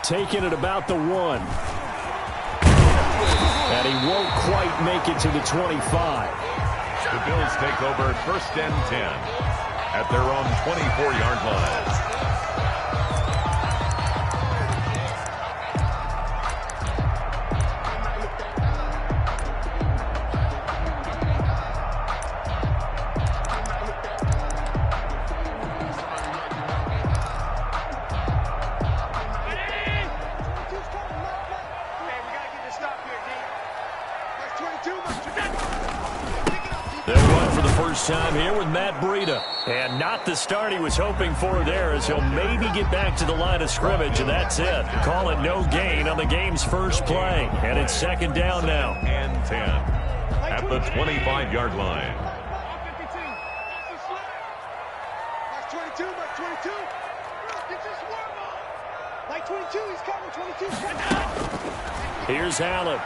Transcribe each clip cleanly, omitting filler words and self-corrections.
taken at about the 1. And he won't quite make it to the 25. The Bills take over 1st and 10 at their own 24-yard line. Time here with Matt Breida. And not the start he was hoping for there, as he'll maybe get back to the line of scrimmage, and that's it. Call it no gain on the game's first play. And it's 2nd down now. And 10 at the 25-yard line. Here's Allen.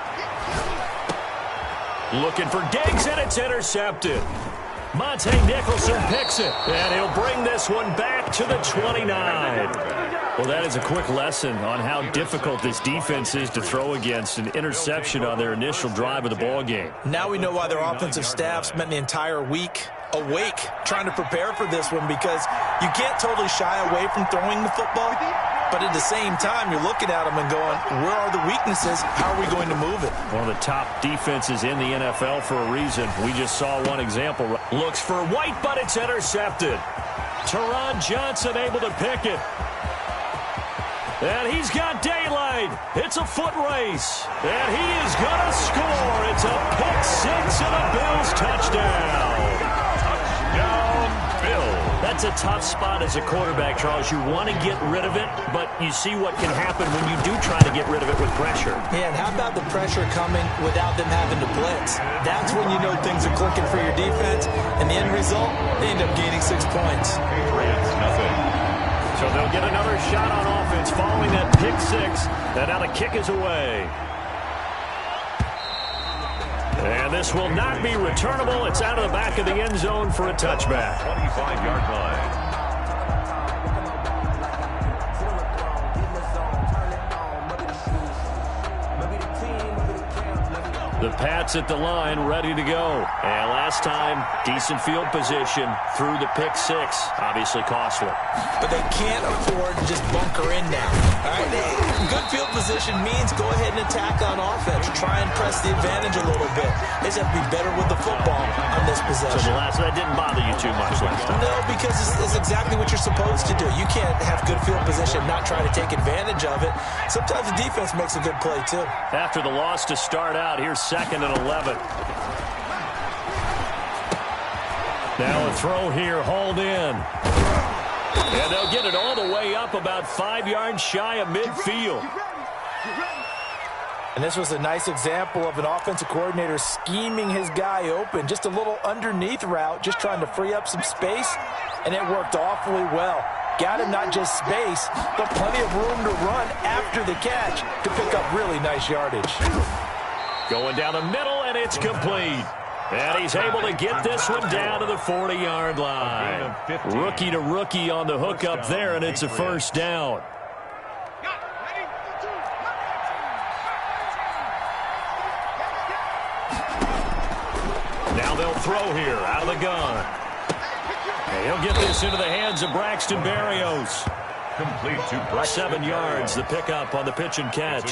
Looking for Diggs, and it's intercepted. Monte Nicholson picks it, and he'll bring this one back to the 29. Well, that is a quick lesson on how difficult this defense is to throw against. An interception on their initial drive of the ball game. Now we know why their offensive staff spent the entire week awake trying to prepare for this one, because you can't totally shy away from throwing the football. But at the same time, you're looking at them and going, where are the weaknesses? How are we going to move it? One of the top defenses in the NFL for a reason. We just saw one example. Looks for White, but it's intercepted. Teron Johnson able to pick it. And he's got daylight. It's a foot race. And he is going to score. It's a pick six and a Bills touchdown. Touchdown, Bills. That's a tough spot as a quarterback, Charles. You want to get rid of it, but you see what can happen when you do try to get rid of it with pressure. Man, how about the pressure coming without them having to blitz? That's when you know things are clicking for your defense, and the end result, they end up gaining 6 points. Patriots, nothing. So they'll get another shot on offense following that pick six, and now the kick is away. And this will not be returnable. It's out of the back of the end zone for a touchback. 25-yard line. The Pats at the line, ready to go. And last time, decent field position through the pick six. Obviously costly. But they can't afford to just bunker in now. All right, good field position means go ahead and attack on offense. Try and press the advantage a little bit. They just have to be better with the football on this possession. So that didn't bother you too much last time? No, because it's exactly what you're supposed to do. You can't have good field position, not try to take advantage of it. Sometimes the defense makes a good play, too. After the loss to start out, here's 2nd and 11. Now a throw here, hauled in. And they'll get it all the way up about 5 yards shy of midfield. And this was a nice example of an offensive coordinator scheming his guy open. Just a little underneath route, just trying to free up some space. And it worked awfully well. Got him not just space, but plenty of room to run after the catch to pick up really nice yardage. Going down the middle, and it's complete. And he's able to get this one down to the 40-yard line. Rookie to rookie on the hook up there, and it's a first down. Now they'll throw here out of the gun. And he'll get this into the hands of Braxton Berrios. Complete to Braxton 7 yards, the pickup on the pitch and catch.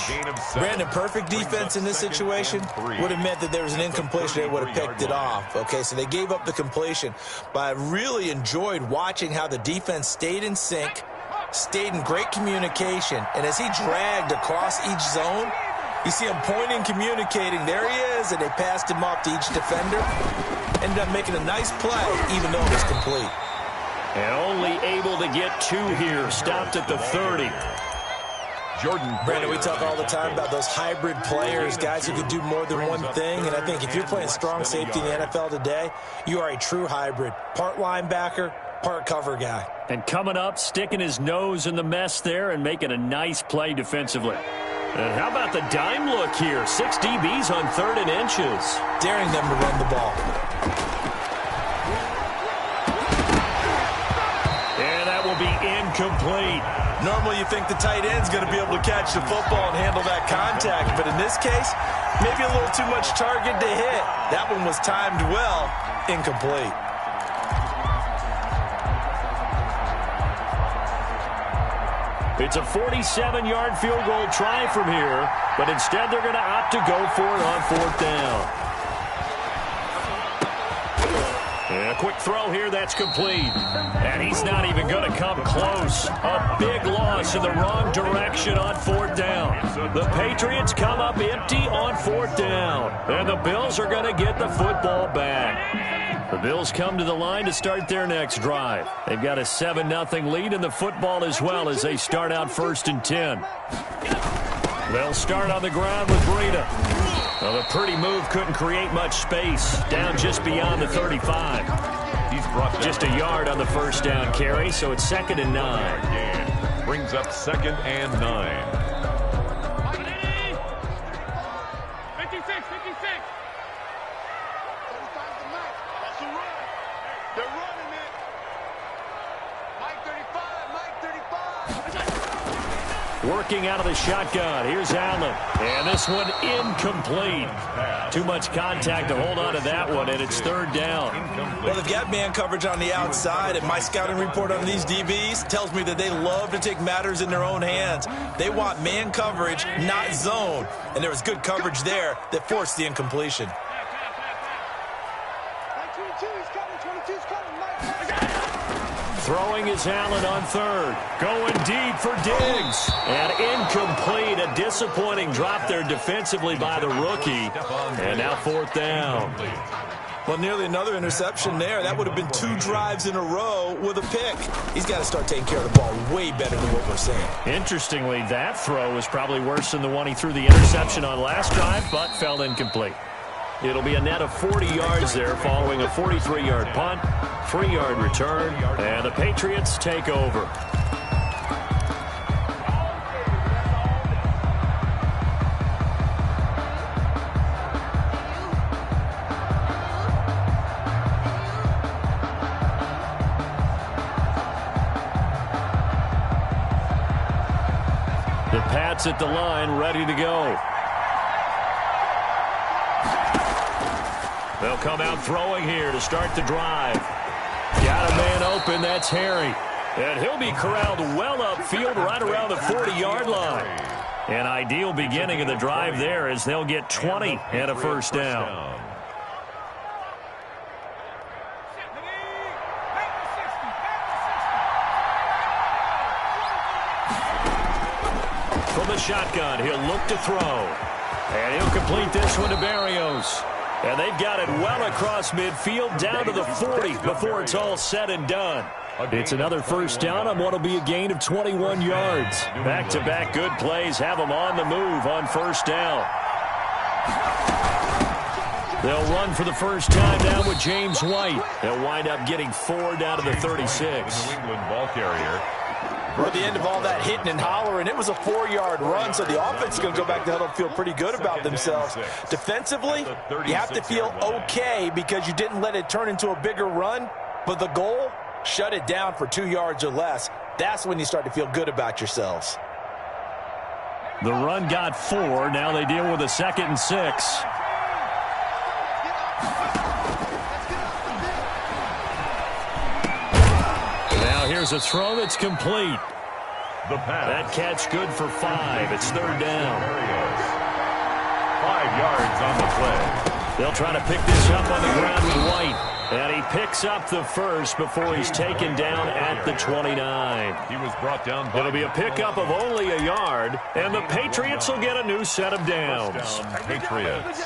Brandon, perfect defense in this situation would have meant that there was an incompletion. They would have picked it off. Okay, so they gave up the completion. But I really enjoyed watching how the defense stayed in sync, stayed in great communication. And as he dragged across each zone, you see him pointing, communicating. There he is, and they passed him off to each defender. Ended up making a nice play, even though it was complete. And only able to get 2 here. Stopped at the 30. Brandon, we talk all the time about those hybrid players, guys who can do more than one thing. And I think if you're playing strong safety in the NFL today, you are a true hybrid. Part linebacker, part cover guy. And coming up, sticking his nose in the mess there and making a nice play defensively. And how about the dime look here? 6 DBs on 3rd and inches. Daring them to run the ball. Will be incomplete. Normally you think the tight end's going to be able to catch the football and handle that contact, but in this case, maybe a little too much target to hit. That one was timed well, incomplete. It's a 47-yard field goal try from here, but instead they're going to opt to go for it on 4th down. And a quick throw here that's complete. And he's not even going to come close. A big loss in the wrong direction on 4th down. The Patriots come up empty on 4th down. And the Bills are going to get the football back. The Bills come to the line to start their next drive. They've got a 7-0 lead in the football as well as they start out 1st and 10. They'll start on the ground with Breida. Well, the pretty move couldn't create much space. Down just beyond the 35. He's brought just a yard on the 1st down carry, so it's 2nd and 9. Brings up 2nd and 9. 56. That's a run. They're running it. Mike 35. Working out of the shotgun. Here's Allen. And this one incomplete. Too much contact to hold on to that one, and it's 3rd down. Well, they've got man coverage on the outside, and my scouting report on these DBs tells me that they love to take matters in their own hands. They want man coverage, not zone. And there was good coverage there that forced the incompletion. 22's coming. 22's coming. Mike. Throwing is Allen on 3rd. Going deep for Diggs. And incomplete. A disappointing drop there defensively by the rookie. And now 4th down. Well, nearly another interception there. That would have been 2 drives in a row with a pick. He's got to start taking care of the ball way better than what we're seeing. Interestingly, that throw was probably worse than the one he threw the interception on last drive, but fell incomplete. It'll be a net of 40 yards there following a 43-yard punt, 3-yard return, and the Patriots take over. The Pats at the line, ready to go. They'll come out throwing here to start the drive. Got a man open, that's Harry. And he'll be corralled well upfield right around the 40-yard line. An ideal beginning of the drive there as they'll get 20 and a 1st down. From the shotgun, he'll look to throw. And he'll complete this one to Berrios. And they've got it well across midfield down to the 40 before it's all said and done. It's another 1st down on what will be a gain of 21 yards. Back-to-back good plays have them on the move on 1st down. They'll run for the first time now with James White. They'll wind up getting 4 down to the 36. New England ball carrier. At the end of all that hitting and hollering, it was a 4-yard run, so the offense is going to go back to huddle and feel pretty good about themselves. Defensively, you have to feel okay because you didn't let it turn into a bigger run, but the goal, shut it down for 2 yards or less. That's when you start to feel good about yourselves. The run got 4. Now they deal with a 2nd and 6. Here's a throw that's complete. That catch good for 5. It's 3rd down. 5 yards on the play. They'll try to pick this up on the ground with White. And he picks up the first before he's taken down at the 29. He was brought down by... It'll be a pickup of only a yard, and the Patriots will get a new set of downs. Patriots.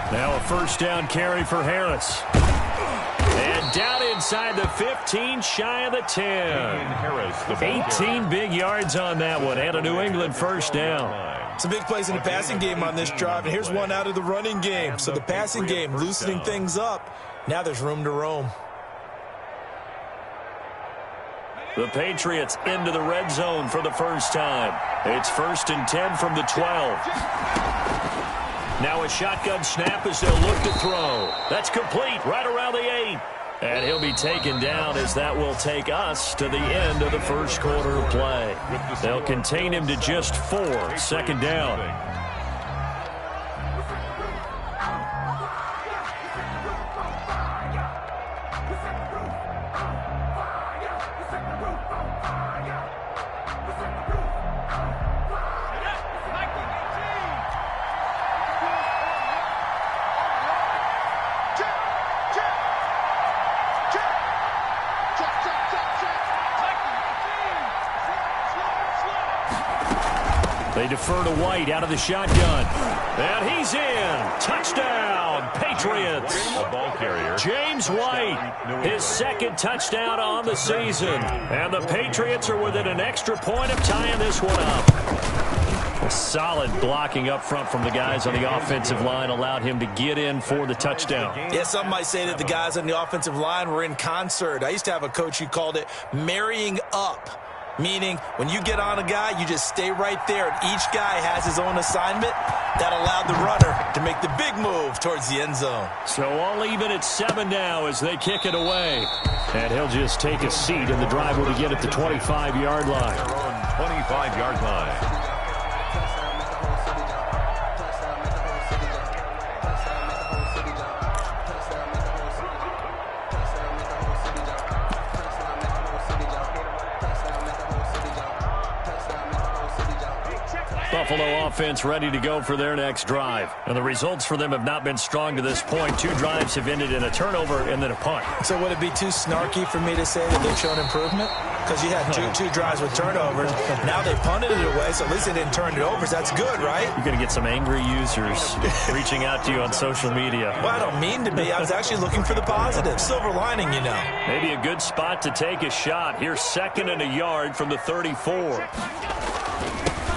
Now a 1st down carry for Harris. And down inside the 15, shy of the 10. 18 big yards on that one, and a New England 1st down. Some big plays in the passing game on this drive, and here's one out of the running game. So the passing game loosening things up. Now there's room to roam. The Patriots into the red zone for the first time. It's 1st and 10 from the 12. Now a shotgun snap as they'll look to throw. That's complete right around the 8. And he'll be taken down as that will take us to the end of the first quarter of play. They'll contain him to just 4. 2nd down. They defer to White out of the shotgun. And he's in. Touchdown, Patriots. The ball carrier, James White, his 2nd touchdown on the season. And the Patriots are within an extra point of tying this one up. A solid blocking up front from the guys on the offensive line allowed him to get in for the touchdown. Yeah, some might say that the guys on the offensive line were in concert. I used to have a coach who called it marrying up. Meaning, when you get on a guy, you just stay right there, and each guy has his own assignment. That allowed the runner to make the big move towards the end zone. So all even at 7 now as they kick it away. And he'll just take a seat, and the drive will begin at the 25-yard line. their own 25-yard line. Buffalo offense ready to go for their next drive. And the results for them have not been strong to this point. 2 drives have ended in a turnover and then a punt. So would it be too snarky for me to say that they've shown improvement? Because you had two drives with turnovers. Now they punted it away, so at least they didn't turn it over. So that's good, right? You're going to get some angry users reaching out to you on social media. Well, I don't mean to be. I was actually looking for the positive. Silver lining, you know. Maybe a good spot to take a shot. Here's 2nd and a yard from the 34.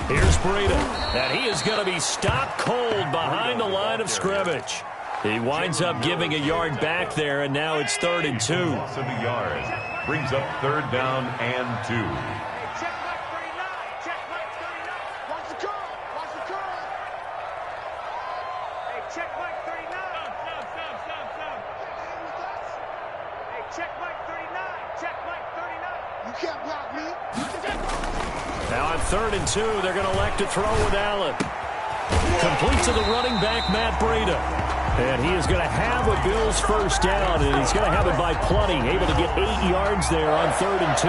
Here's Breida, and he is going to be stopped cold behind the line of scrimmage. He winds up giving a yard back there, and now it's 3rd and 2. Loss of a yard. Brings up 3rd down and 2. Check Mike 39. Check Mike 39. Watch the curl. Watch the curl. Hey, check Mike 39. Stop. Hey, check Mike 39. Check Mike 39. You can't block me. Now on 3rd and 2, they're going to elect to throw with Allen. Complete to the running back, Matt Breida. And he is going to have a Bills first down, and he's going to have it by plenty. Able to get 8 yards there on 3rd and 2.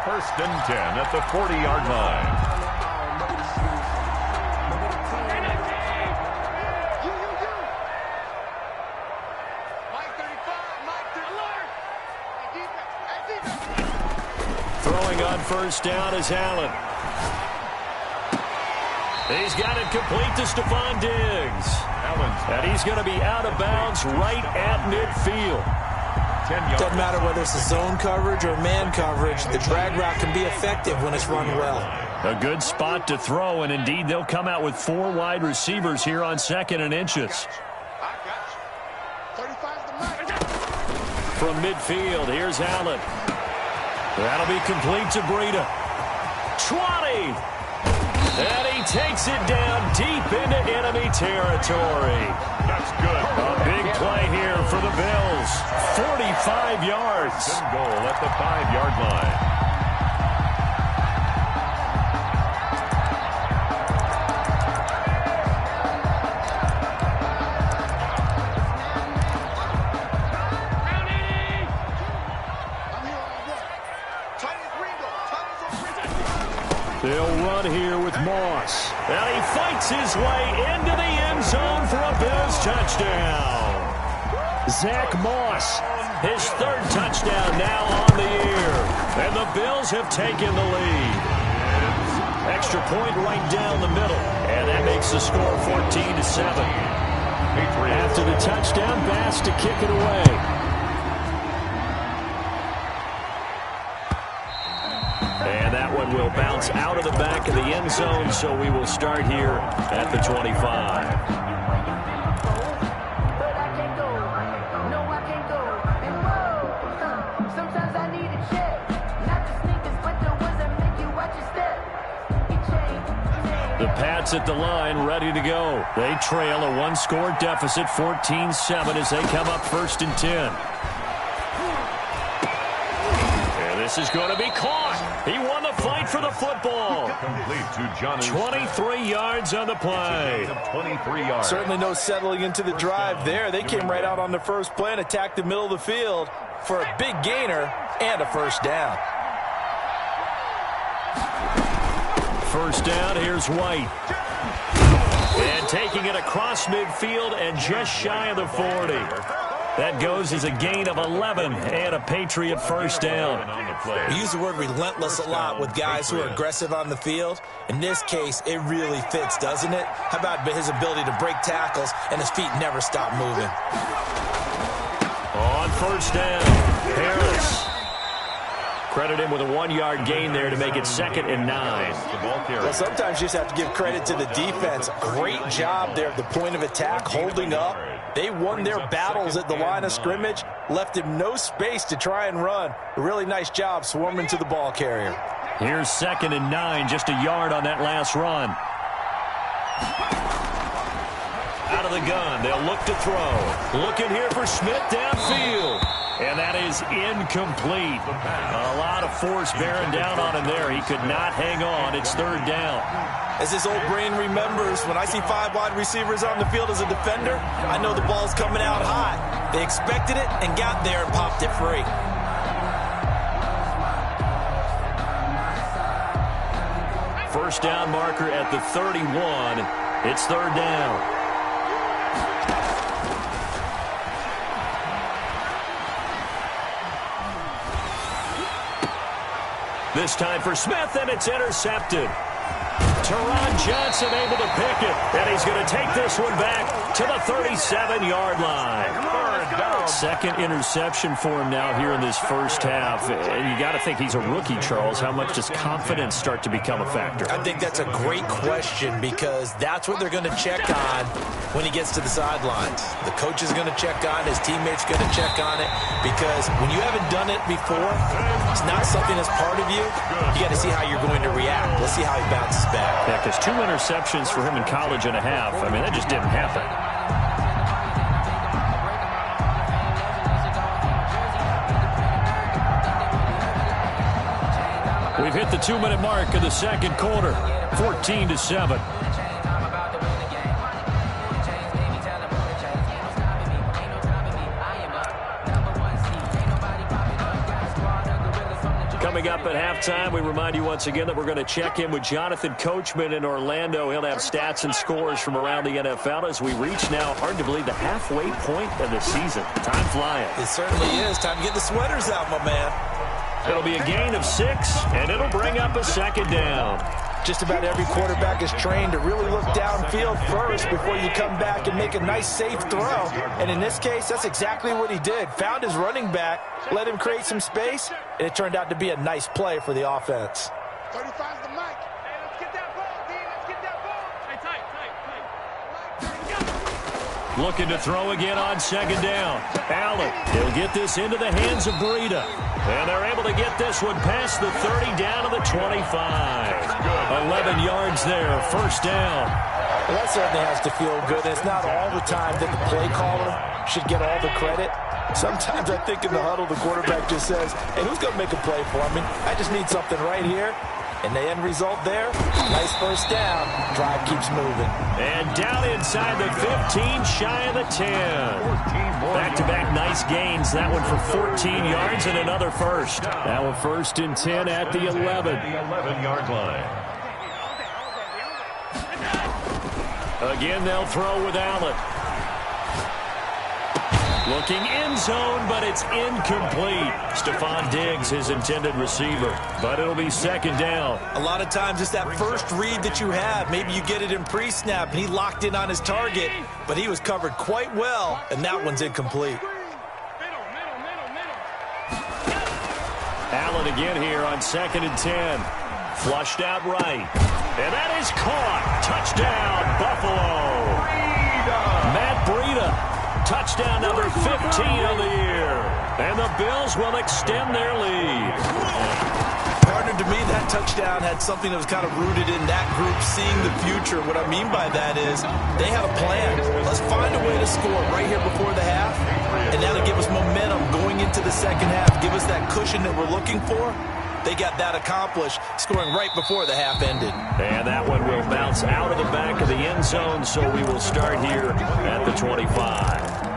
1st and 10 at the 40-yard line. Throwing on first down is Allen. He's got it complete to Stephon Diggs. And he's going to be out of bounds right at midfield. 10 yards. Doesn't matter whether it's a zone coverage or man coverage. The drag route can be effective when it's run well. A good spot to throw, and indeed they'll come out with 4 wide receivers here on 2nd and inches. I got you. 35's the mark. From midfield, here's Allen. That'll be complete to Breida. 20! And he takes it down deep into enemy territory. That's good. A big play here for the Bills. 45 yards. Good goal at the 5-yard line. They'll run here with Moss. And he fights his way into the end zone for a Bills touchdown. Zach Moss, his 3rd touchdown now on the year. And the Bills have taken the lead. Extra point right down the middle. And that makes the score 14-7. After the touchdown, Bass to kick it away. And that one will bounce out of the back of the end zone, so we will start here at the 25. Sometimes I need a check, not to sneak Pats at the line, ready to go. They trail a one-score deficit, 14-7, as they come up 1st and 10. And this is going to be caught. He won the fight for the football. Complete to John. 23 yards on the play. 23 yards. Certainly no settling into the drive there. They came right out on the first play and attacked the middle of the field for a big gainer and a first down. First down, here's White. And taking it across midfield and just shy of the 40. That goes as a gain of 11 and a Patriot first down. We use the word relentless a lot with guys who are aggressive on the field. In this case, it really fits, doesn't it? How about his ability to break tackles and his feet never stop moving? On first down, Harris. Credit him with a 1-yard gain there to make it 2nd and 9. Well, sometimes you just have to give credit to the defense. Great job there at the point of attack, holding up. They won their battles at the line of scrimmage, left him no space to try and run. A really nice job swarming to the ball carrier. Here's 2nd and 9, just a yard on that last run. Out of the gun, they'll look to throw. Looking here for Smith downfield. And that is incomplete. A lot of force bearing down on him there. He could not hang on. It's 3rd down. As this old brain remembers, when I see 5 wide receivers on the field as a defender, I know the ball's coming out hot. They expected it and got there and popped it free. First down marker at the 31. It's 3rd down. This time for Smith, and it's intercepted. Teron Johnson able to pick it, and he's going to take this one back to the 37-yard line. Second interception for him now here in this first half. And you got to think he's a rookie, Charles. How much does confidence start to become a factor? I think that's a great question because that's what they're going to check on when he gets to the sidelines. The coach is going to check on, his teammates going to check on it because when you haven't done it before, it's not something that's part of you. You got to see how you're going to react. Let's see how he bounces back. Yeah, because 2 interceptions for him in college and a half. I mean, that just didn't happen. We've hit the 2-minute mark of the second quarter, 14-7. Coming up at halftime, we remind you once again that we're going to check in with Jonathan Coachman in Orlando. He'll have stats and scores from around the NFL as we reach now, hard to believe, the halfway point of the season. Time flying. It certainly is. Time to get the sweaters out, my man. It'll be a gain of 6, and it'll bring up a 2nd down. Just about every quarterback is trained to really look downfield first before you come back and make a nice, safe throw. And in this case, that's exactly what he did. Found his running back, let him create some space, and it turned out to be a nice play for the offense. 35's the mic. Hey, let's get that ball, D. Let's get that ball. Hey, tight. Looking to throw again on 2nd down. Allen, he'll get this into the hands of Breida. And they're able to get this one past the 30 down to the 25. 11 yards there, first down. Well, that certainly has to feel good. It's not all the time that the play caller should get all the credit. Sometimes I think in the huddle, the quarterback just says, hey, who's going to make a play for me? I just need something right here. And the end result there, nice first down. Drive keeps moving. And down inside the 15, shy of the 10. Back-to-back nice gains. That one for 14 yards and another first. Now a 1st and 10 at the 11. The 11-yard line. Again, they'll throw with Allen. Looking end zone, but it's incomplete. Stephon Diggs, his intended receiver. But it'll be 2nd down. A lot of times it's that first read that you have. Maybe you get it in pre-snap, and he locked in on his target, but he was covered quite well, and that one's incomplete. Allen again here on 2nd and 10. Flushed out right. And that is caught. Touchdown, Buffalo. Matt Breida. Touchdown number 15 of the year. And the Bills will extend their lead. Partner, to me, that that touchdown had something that was kind of rooted in that group seeing the future. What I mean by that is they had a plan. Let's find a way to score right here before the half, and that'll give us momentum going into the second half, give us that cushion that we're looking for. They got that accomplished, scoring right before the half ended. And that one will bounce out of the back of the end zone, so we will start here at the 25.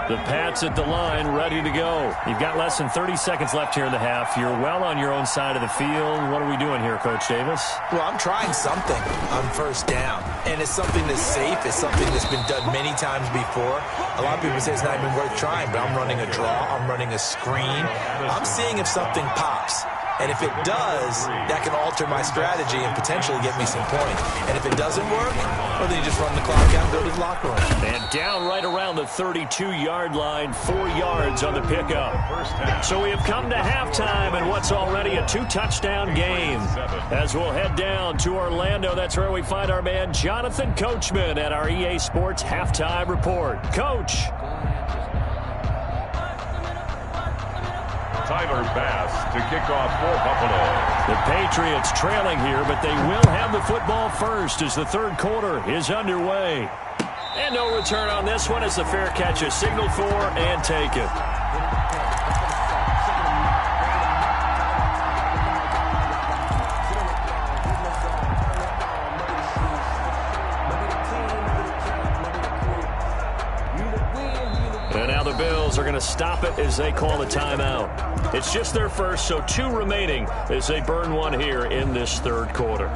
The Pats at the line, ready to go. You've got less than 30 seconds left here in the half. You're well on your own side of the field. What are we doing here, Coach Davis? Well, I'm trying something on first down, and it's something that's safe. It's something that's been done many times before. A lot of people say it's not even worth trying, but I'm running a draw. I'm running a screen. I'm seeing if something pops. And if it does, that can alter my strategy and potentially get me some points. And if it doesn't work, well, then you just run the clock out and go to the locker room. And down right around the 32-yard line, 4 yards on the pickup. So we have come to halftime in what's already a 2-touchdown game. As we'll head down to Orlando, that's where we find our man Jonathan Coachman at our EA Sports Halftime Report. Coach. Tyler Bass to kick off for Buffalo. The Patriots trailing here, but they will have the football first as the third quarter is underway. And no return on this one as the fair catch is signaled for and taken. And now the Bills are going to stop it as they call a timeout. It's just their first, so 2 remaining as they burn one here in this third quarter.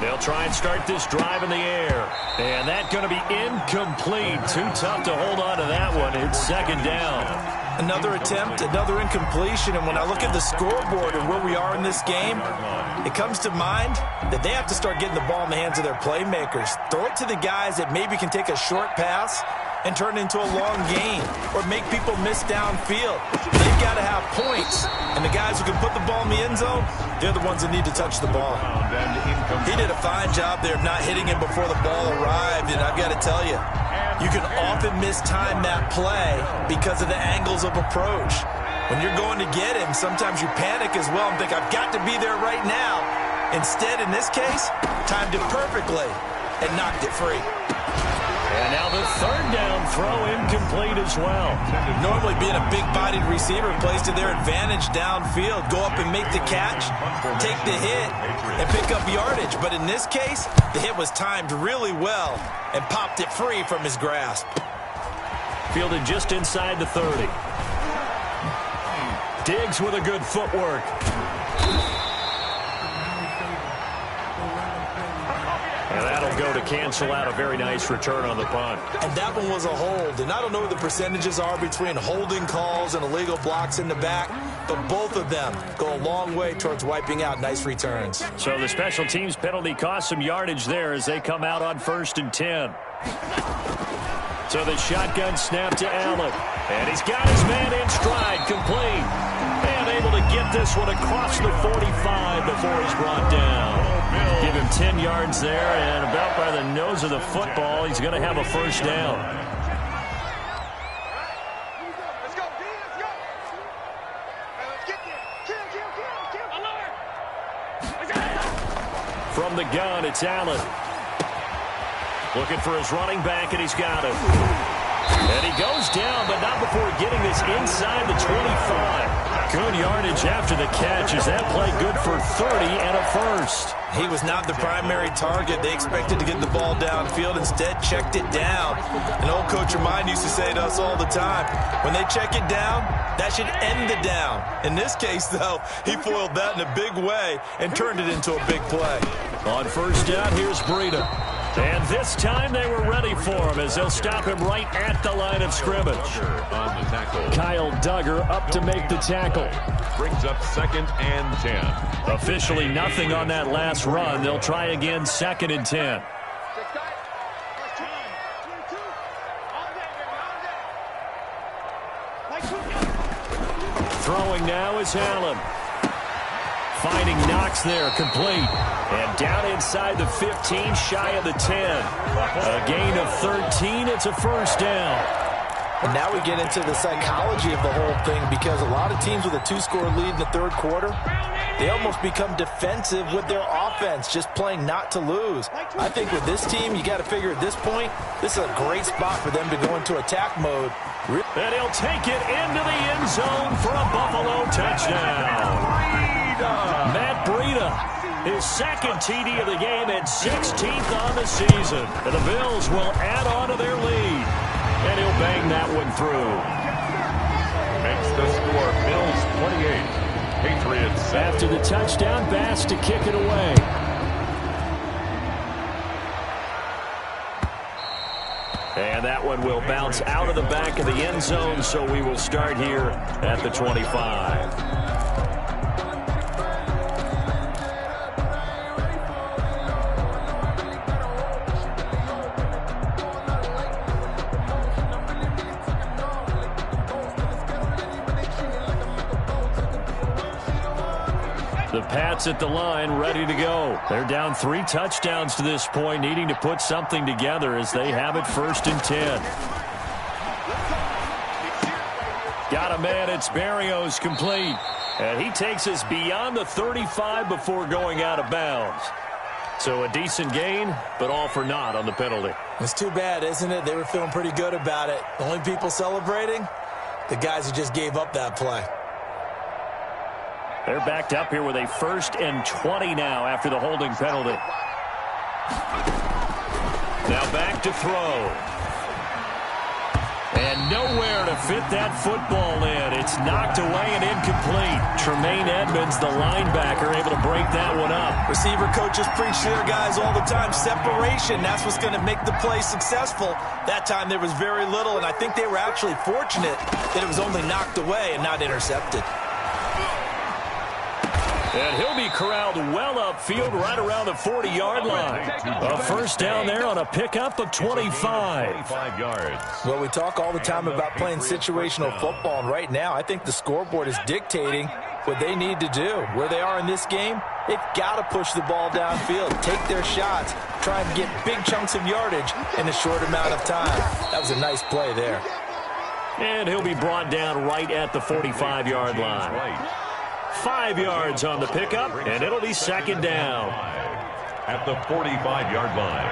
They'll try and start this drive in the air. And that's going to be incomplete. Too tough to hold on to that one. It's second down. Another attempt, another incompletion. And when I look at the scoreboard and where we are in this game, it comes to mind that they have to start getting the ball in the hands of their playmakers. Throw it to the guys that maybe can take a short pass and turn it into a long gain or make people miss downfield. They've got to have points. And the guys who can put the ball in the end zone, they're the ones that need to touch the ball. He did a fine job there of not hitting him before the ball arrived. And I've got to tell you, you can often mistime that play because of the angles of approach. When you're going to get him, sometimes you panic as well and think, I've got to be there right now. Instead, in this case, timed it perfectly and knocked it free. And now the third down throw incomplete as well. Normally being a big-bodied receiver plays to their advantage downfield. Go up and make the catch, take the hit, and pick up yardage. But in this case, the hit was timed really well and popped it free from his grasp. Fielded just inside the 30. Diggs with a good footwork. And that'll go to cancel out a very nice return on the punt. And that one was a hold. And I don't know what the percentages are between holding calls and illegal blocks in the back, but both of them go a long way towards wiping out nice returns. So the special teams penalty cost some yardage there as they come out on 1st and 10. So the shotgun snap to Allen. And he's got his man in stride, complete. And able to get this one across the 45 before he's brought down. Give him 10 yards there, and about by the nose of the football, he's going to have a first down. Let's go, D, let's go. Let's get there. Kill. From the gun, it's Allen. Looking for his running back, and he's got it. And he goes down, but not before getting this inside the 25. Good yardage after the catch. Is that play good for 30 and a first? He was not the primary target. They expected to get the ball downfield. Instead, checked it down. An old coach of mine used to say to us all the time, when they check it down, that should end the down. In this case, though, he foiled that in a big way and turned it into a big play. On first down, here's Breida. And this time they were ready for him as they'll stop him right at the line of scrimmage. On the tackle. Kyle Duggar up to make the tackle. Brings up 2nd and 10. Officially nothing on that last run. They'll try again 2nd and 10. Throwing now is Allen. Finding Knox there, complete. And down inside the 15, shy of the 10. A gain of 13, it's a first down. And now we get into the psychology of the whole thing, because a lot of teams with a 2-score lead in the third quarter, they almost become defensive with their offense, just playing not to lose. I think with this team, you got to figure at this point, this is a great spot for them to go into attack mode. And he'll take it into the end zone for a Buffalo touchdown. Matt Breida, his second TD of the game and 16th on the season. And the Bills will add on to their lead. And he'll bang that one through. Makes the score Bills 28, Patriots 7. After the touchdown, Bass to kick it away. And that one will bounce out of the back of the end zone, so we will start here at the 25. The Pats at the line, ready to go. They're down 3 touchdowns to this point, needing to put something together as they have it 1st and 10. Got a man, it's Berrios, complete. And he takes us beyond the 35 before going out of bounds. So a decent gain, but all for naught on the penalty. It's too bad, isn't it? They were feeling pretty good about it. The only people celebrating, the guys who just gave up that play. They're backed up here with a 1st and 20 now after the holding penalty. Now back to throw. And nowhere to fit that football in. It's knocked away and incomplete. Tremaine Edmonds, the linebacker, able to break that one up. Receiver coaches preach to their guys all the time. Separation, that's what's going to make the play successful. That time there was very little, and I think they were actually fortunate that it was only knocked away and not intercepted. And he'll be corralled well upfield right around the 40-yard line. A first down there on a pickup of 25. Well, we talk all the time about playing situational football, and right now I think the scoreboard is dictating what they need to do. Where they are in this game, they've got to push the ball downfield, take their shots, try and get big chunks of yardage in a short amount of time. That was a nice play there. And he'll be brought down right at the 45-yard line. 5 yards on the pickup, and it'll be 2nd down. At the 45-yard line.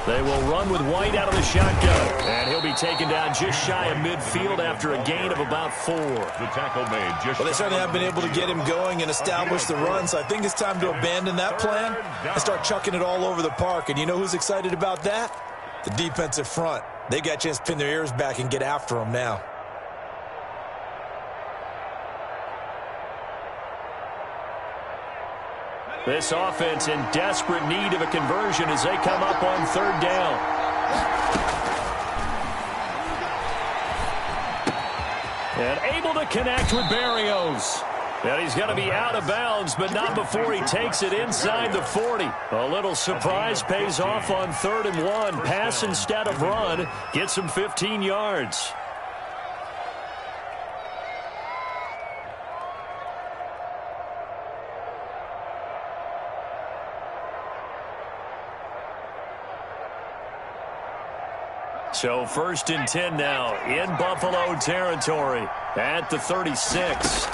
They will run with White out of the shotgun, and he'll be taken down just shy of midfield after a gain of about 4. The tackle made just. Well, they certainly have been able to get him going and establish the run, so I think it's time to abandon that plan and start chucking it all over the park. And you know who's excited about that? The defensive front. They got a chance to pin their ears back and get after him now. This offense in desperate need of a conversion as they come up on 3rd down. And able to connect with Berrios. And he's going to be out of bounds, but not before he takes it inside the 40. A little surprise pays off on 3rd and 1. Pass instead of run. Gets him 15 yards. So 1st and 10 now in Buffalo territory at the 36.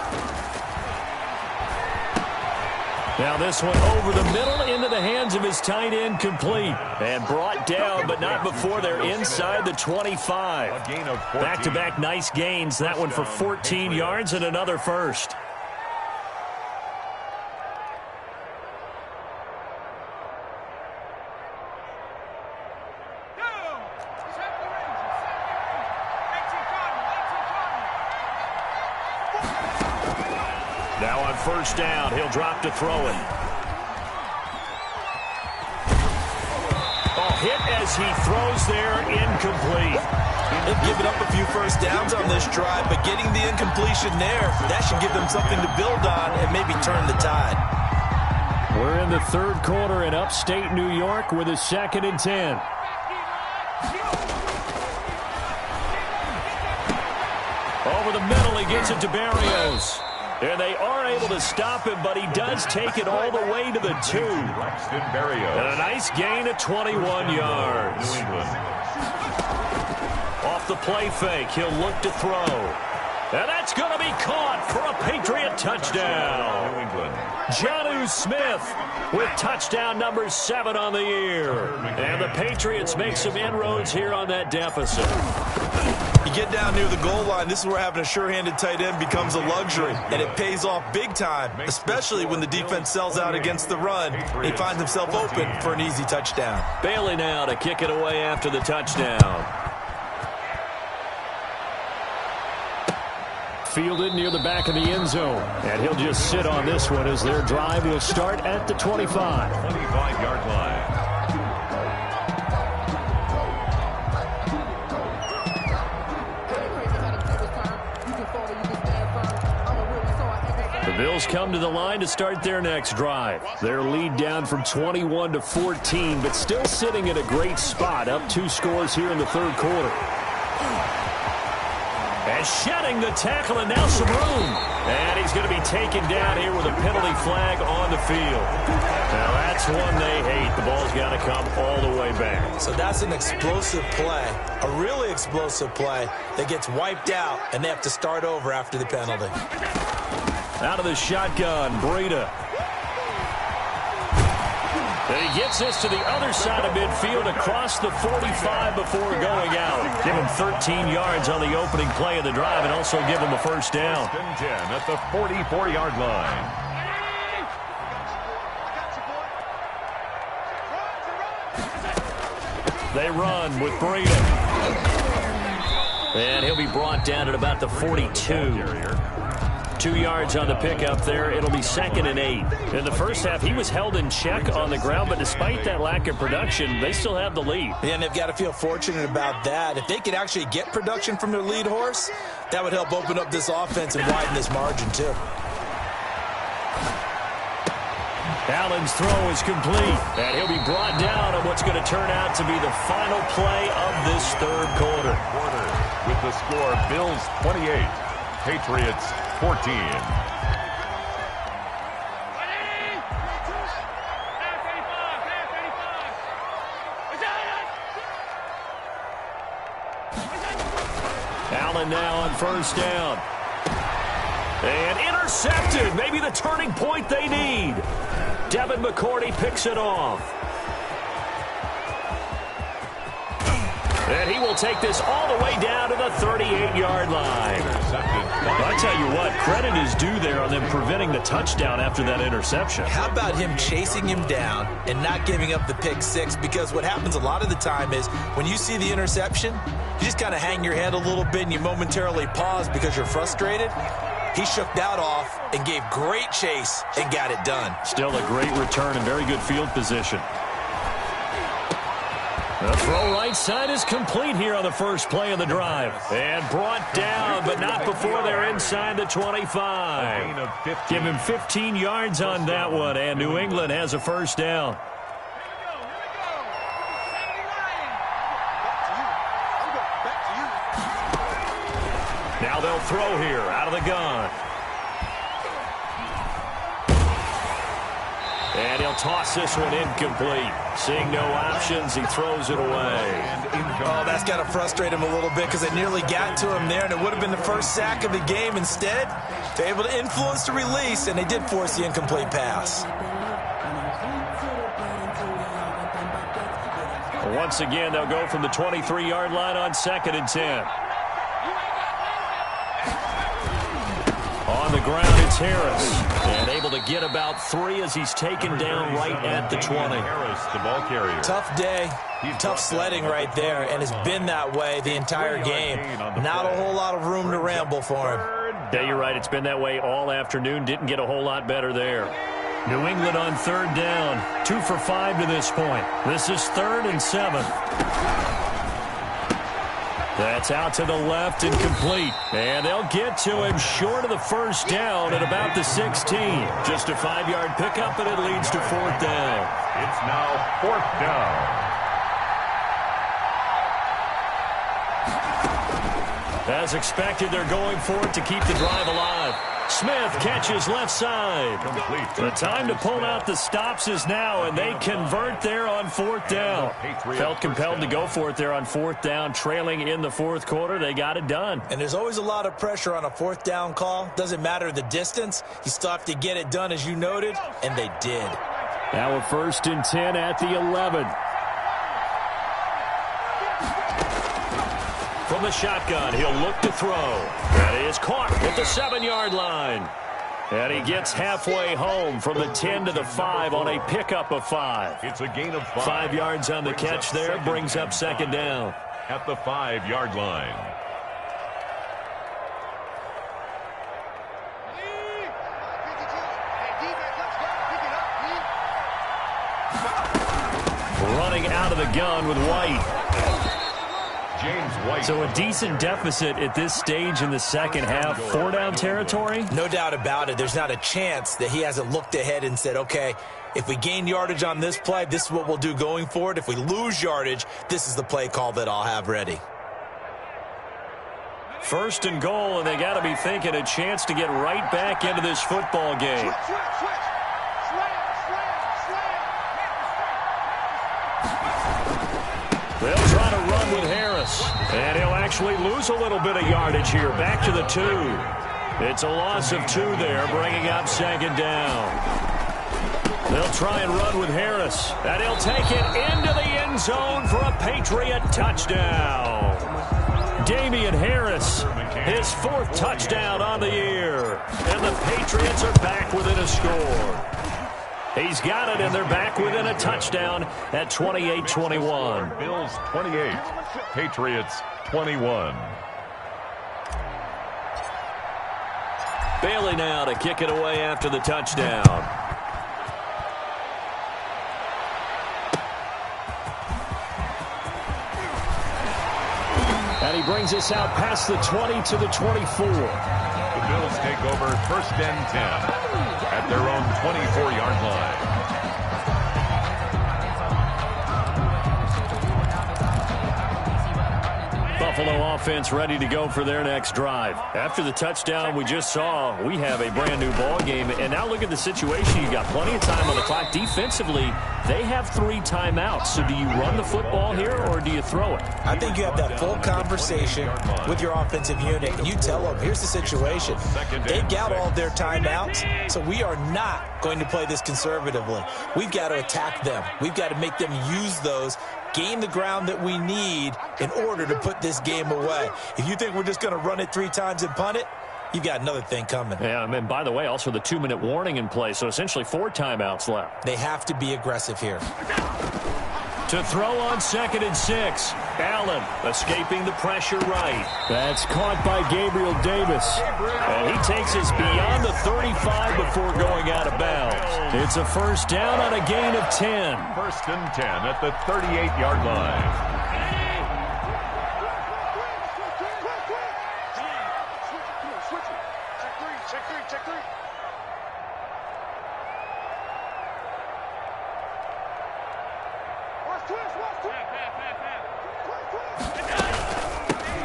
Now this one over the middle into the hands of his tight end, complete. And brought down, but not before they're inside the 25. Back-to-back nice gains. That one for 14 yards and another first. Now on 1st down, he'll drop to throw it. Oh, hit as he throws there, incomplete. They've given up a few first downs on this drive, but getting the incompletion there, that should give them something to build on and maybe turn the tide. We're in the 3rd quarter in upstate New York with a 2nd and 10. Over the middle, he gets it to Barrios. And they are able to stop him, but he does take it all the way to the 2. And a nice gain of 21 yards. Off the play fake, he'll look to throw. And that's going to be caught for a Patriot touchdown. Jonnu Smith with touchdown number 7 on the year. And the Patriots make some inroads here on that deficit. You get down near the goal line, this is where having a sure-handed tight end becomes a luxury, and it pays off big time, especially when the defense sells out against the run. He finds himself open for an easy touchdown. Bailey now to kick it away after the touchdown. Fielded near the back of the end zone, and he'll just sit on this one as their drive will start at the 25. 25-yard line. The Bills come to the line to start their next drive. Their lead down from 21 to 14, but still sitting at a great spot, up 2 scores here in the third quarter. And shedding the tackle, and now some room. And he's going to be taken down here with a penalty flag on the field. Now that's one they hate. The ball's got to come all the way back. So that's an explosive play, a really explosive play that gets wiped out, and they have to start over after the penalty. Out of the shotgun, Breida. And he gets this to the other side of midfield across the 45 before going out. Give him 13 yards on the opening play of the drive and also give him a first down. 10 at the 44-yard line. They run with Breida. And he'll be brought down at about the 42. 2 yards on the pickup there. It'll be 2nd and 8. In the first half, he was held in check on the ground, but despite that lack of production, they still have the lead. Yeah, and they've got to feel fortunate about that. If they could actually get production from their lead horse, that would help open up this offense and widen this margin, too. Allen's throw is complete, and he'll be brought down on what's going to turn out to be the final play of this third quarter. With the score, Bills 28, Patriots 14. Allen now on first down. And intercepted. Maybe the turning point they need. Devin McCourty picks it off. And he will take this all the way down to the 38-yard line. I tell you what, credit is due there on them preventing the touchdown after that interception. How about him chasing him down and not giving up the pick six? Because what happens a lot of the time is when you see the interception, you just kind of hang your head a little bit and you momentarily pause because you're frustrated. He shook that off and gave great chase and got it done. Still a great return and very good field position. The throw right side is complete here on the first play of the drive. And brought down, but not before they're inside the 25. Give him 15 yards on that one, and New England has a first down. Now they'll throw here out of the gun. And he'll toss this one incomplete. Seeing no options, he throws it away. Oh, that's got to frustrate him a little bit because they nearly got to him there, and it would have been the first sack of the game. Instead, they're able to influence the release, and they did force the incomplete pass. Once again, they'll go from the 23-yard line on 2nd and 10. On the ground, it's Harris. And able to get about 3 as he's taken down right at the 20. Harris, the ball carrier. Tough day, tough sledding right there, and it's been that way the entire game. Not a whole lot of room to ramble for him. Yeah, you're right. It's been that way all afternoon. Didn't get a whole lot better there. New England on 3rd down. 2 for 5 to this point. This is 3rd and 7. That's out to the left and complete. And they'll get to him short of the first down at about the 16. Just a 5-yard pickup, and it leads to 4th down. It's now 4th down. As expected, they're going for it to keep the drive alive. Smith catches left side. Complete. The time to pull out the stops is now, and they convert there on fourth down. Felt compelled to go for it there on fourth down, trailing in the fourth quarter. They got it done. And there's always a lot of pressure on a fourth down call. Doesn't matter the distance. You still have to get it done, as you noted, and they did. Now a 1st and 10 at the 11. From the shotgun, he'll look to throw. That is caught at the 7-yard line. And he gets halfway home from the 10 to the 5 on a pickup of 5. It's a gain of 5. 5 yards on the catch there, brings up 2nd down. At the 5-yard line. Running out of the gun with White. James White. So a decent deficit at this stage in the second half. 4-down territory? No doubt about it. There's not a chance that he hasn't looked ahead and said, okay, if we gain yardage on this play, this is what we'll do going forward. If we lose yardage, this is the play call that I'll have ready. 1st and goal, and they got to be thinking a chance to get right back into this football game. They'll try to run with Harris, and he'll actually lose a little bit of yardage here. Back to the 2. It's a loss of 2 there, bringing up 2nd down. They'll try and run with Harris, and he'll take it into the end zone for a Patriot touchdown. Damian Harris, his 4th touchdown on the year, and the Patriots are back within a score. He's got it, and they're back within a touchdown at 28-21. Bills 28, Patriots 21. Bailey now to kick it away after the touchdown. And he brings us out past the 20 to the 24. The Bills take over 1st and 10 at their own 24-yard line. Buffalo offense ready to go for their next drive. After the touchdown we just saw, we have a brand new ball game. And now look at the situation. You've got plenty of time on the clock. Defensively, they have 3 timeouts. So do you run the football here or do you throw it? I think you have that full conversation with your offensive unit, and you tell them, here's the situation. They've got all their timeouts, so we are not going to play this conservatively. We've got to attack them. We've got to make them use those, gain the ground that we need in order to put this game away. If you think we're just going to run it 3 times and punt it, you've got another thing coming. Yeah, and by the way, also the 2-minute warning in play, so essentially 4 timeouts left. They have to be aggressive here. To throw on 2nd and 6. Allen escaping the pressure right. That's caught by Gabriel Davis. And he takes us beyond the 35 before going out of bounds. It's a 1st down on a gain of 10. 1st and 10 at the 38-yard line.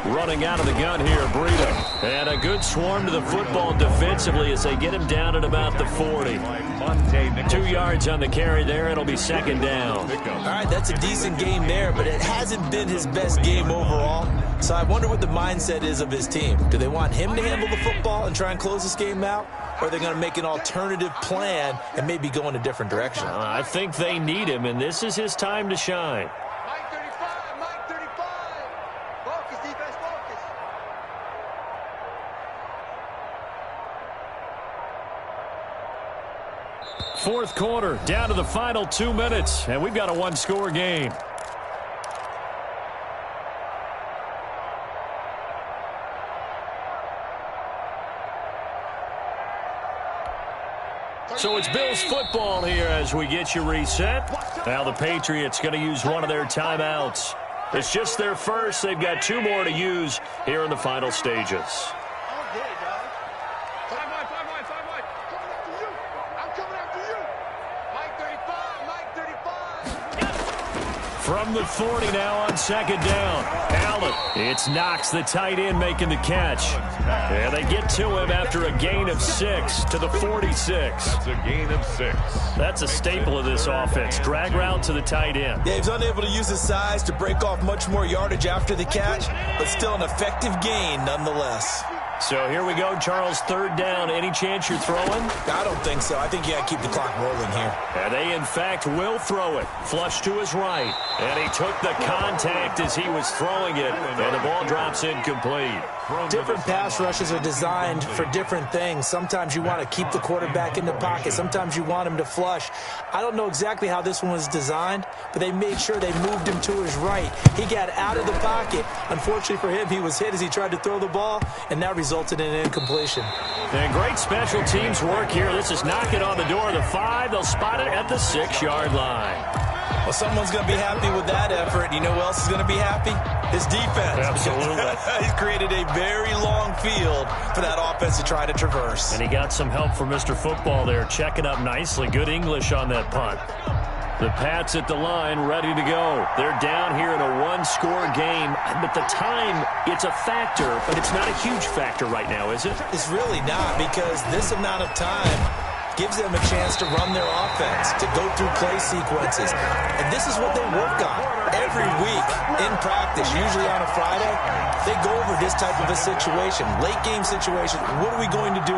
Running out of the gun here, Breida. And a good swarm to the football defensively as they get him down at about the 40. 2 yards on the carry there. It'll be 2nd down. All right, that's a decent game there, but it hasn't been his best game overall. So I wonder what the mindset is of his team. Do they want him to handle the football and try and close this game out? Or are they going to make an alternative plan and maybe go in a different direction? I think they need him, and this is his time to shine. Mike 35, Mike 35. Focus, defense, focus. Fourth quarter, down to the final 2 minutes, and we've got a 1-score game. So it's Bills football here as we get you reset. Now the Patriots going to use one of their timeouts. It's just their first. They've got 2 more to use here in the final stages. All day, dog. Time wide. Coming after you. I'm coming after you. Mike 35, Mike 35. From the 40 now on second down. Allen. It's Knox, the tight end, making the catch. And they get to him after a gain of 6 to the 46. That's a gain of 6. That's a staple of this offense. Drag route to the tight end. Yeah, he's unable to use his size to break off much more yardage after the catch, but still an effective gain nonetheless. So here we go, Charles, third down. Any chance you're throwing? I don't think so. I think you got to keep the clock rolling here. And they, in fact, will throw it. Flush to his right. And he took the contact as he was throwing it. And the ball drops incomplete. Different pass rushes are designed for different things. Sometimes you want to keep the quarterback in the pocket. Sometimes you want him to flush. I don't know exactly how this one was designed, but they made sure they moved him to his right. He got out of the pocket. Unfortunately for him, he was hit as he tried to throw the ball, and that resulted in an incompletion. And great special teams work here. This is knocking on the door of the 5. They'll spot it at the 6-yard line. Well, someone's going to be happy with that effort. You know who else is going to be happy? His defense. Absolutely. He's created a very long field for that offense to try to traverse. And he got some help from Mr. Football there, checking up nicely. Good English on that punt. The Pats at the line, ready to go. They're down here in a one-score game. But the time, it's a factor, but it's not a huge factor right now, is it? It's really not, because this amount of time gives them a chance to run their offense, to go through play sequences. And this is what they work on every week in practice, usually on a Friday. They go over this type of a situation, late game situation. What are we going to do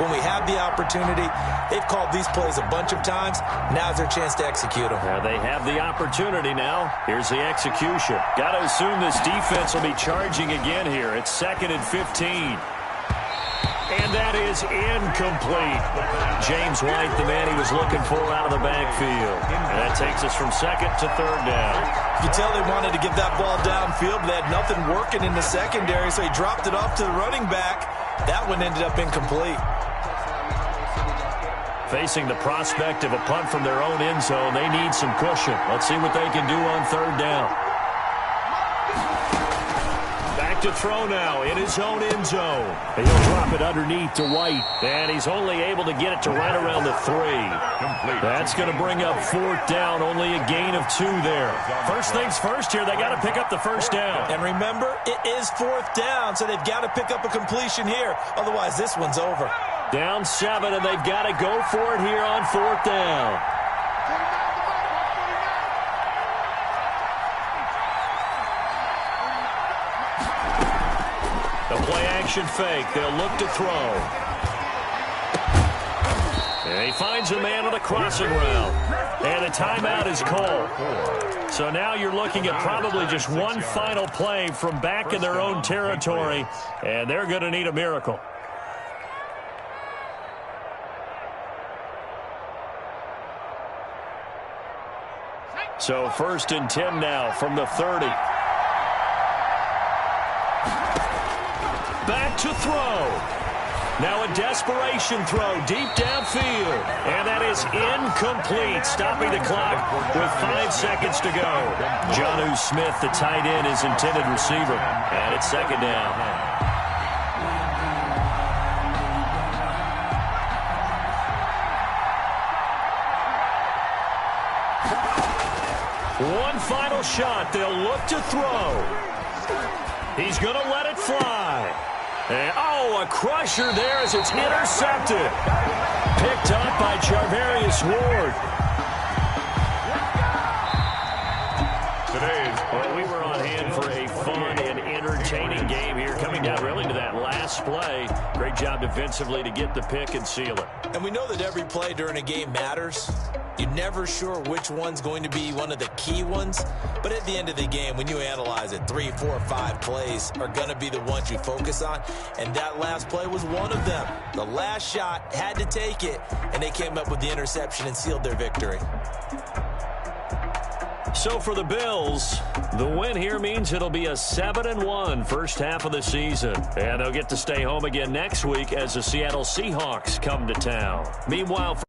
when we have the opportunity? They've called these plays a bunch of times. Now's their chance to execute them. Well, they have the opportunity now. Here's the execution. Got to assume this defense will be charging again here. It's 2nd and 15. And that is incomplete. James White, the man he was looking for out of the backfield. And that takes us from 2nd to 3rd down. You can tell they wanted to get that ball downfield, but they had nothing working in the secondary, so he dropped it off to the running back. That one ended up incomplete. Facing the prospect of a punt from their own end zone, they need some cushion. Let's see what they can do on 3rd down. To throw now in his own end zone. And he'll drop it underneath to White. And he's only able to get it to right around the 3. Complete. That's going to bring up 4th down. Only a gain of 2 there. First things first here, they got to pick up the first down. And remember, it is 4th down, so they've got to pick up a completion here. Otherwise, this one's over. Down 7, and they've got to go for it here on 4th down. Play-action fake. They'll look to throw. And he finds a man on the crossing route. And a timeout is called. So now you're looking at probably just one final play from back in their own territory. And they're going to need a miracle. So 1st and 10 now from the 30. Back to throw. Now a desperation throw deep downfield. And that is incomplete, stopping the clock with 5 seconds to go. Jonnu Smith, the tight end, is intended receiver. And it's 2nd down. One final shot. They'll look to throw. He's going to let it fly. And, a crusher there as it's intercepted. Picked up by Charvarius Ward. Well, we were on hand for a fun and entertaining game here. Coming down really to that last play. Great job defensively to get the pick and seal it. And we know that every play during a game matters. You're never sure which one's going to be one of the key ones. But at the end of the game, when you analyze it, 3, 4, 5 plays are going to be the ones you focus on. And that last play was one of them. The last shot had to take it, and they came up with the interception and sealed their victory. So for the Bills, the win here means it'll be a 7-1 first half of the season. And they'll get to stay home again next week as the Seattle Seahawks come to town. Meanwhile,